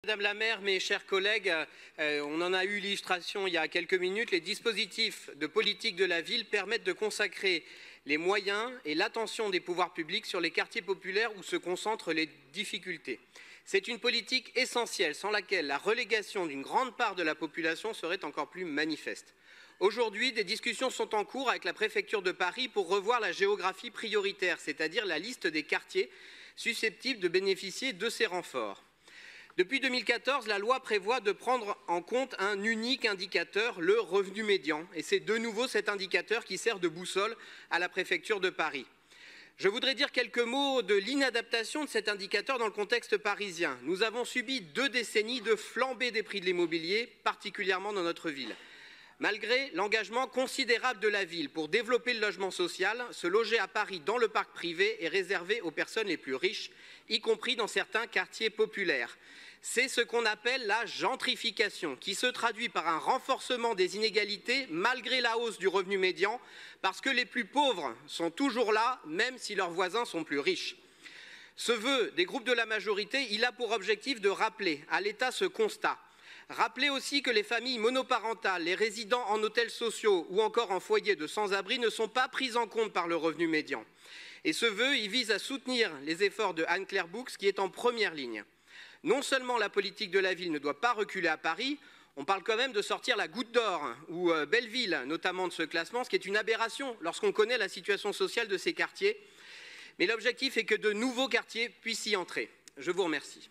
Madame la maire, mes chers collègues, on en a eu l'illustration il y a quelques minutes. Les dispositifs de politique de la ville permettent de consacrer les moyens et l'attention des pouvoirs publics sur les quartiers populaires où se concentrent les difficultés. C'est une politique essentielle sans laquelle la relégation d'une grande part de la population serait encore plus manifeste. Aujourd'hui, des discussions sont en cours avec la préfecture de Paris pour revoir la géographie prioritaire, c'est-à-dire la liste des quartiers susceptibles de bénéficier de ces renforts. Depuis 2014, la loi prévoit de prendre en compte un unique indicateur, le revenu médian. Et c'est de nouveau cet indicateur qui sert de boussole à la préfecture de Paris. Je voudrais dire quelques mots de l'inadaptation de cet indicateur dans le contexte parisien. Nous avons subi 2 décennies de flambée des prix de l'immobilier, particulièrement dans notre ville. Malgré l'engagement considérable de la ville pour développer le logement social, se loger à Paris dans le parc privé est réservé aux personnes les plus riches, y compris dans certains quartiers populaires. C'est ce qu'on appelle la gentrification, qui se traduit par un renforcement des inégalités malgré la hausse du revenu médian, parce que les plus pauvres sont toujours là, même si leurs voisins sont plus riches. Ce vœu des groupes de la majorité, il a pour objectif de rappeler à l'État ce constat. Rappelez aussi que les familles monoparentales, les résidents en hôtels sociaux ou encore en foyers de sans-abri ne sont pas prises en compte par le revenu médian. Et ce vœu, il vise à soutenir les efforts de Anne-Claire Boux, qui est en première ligne. Non seulement la politique de la ville ne doit pas reculer à Paris, on parle quand même de sortir la Goutte d'Or ou Belleville, notamment de ce classement, ce qui est une aberration lorsqu'on connaît la situation sociale de ces quartiers. Mais l'objectif est que de nouveaux quartiers puissent y entrer. Je vous remercie.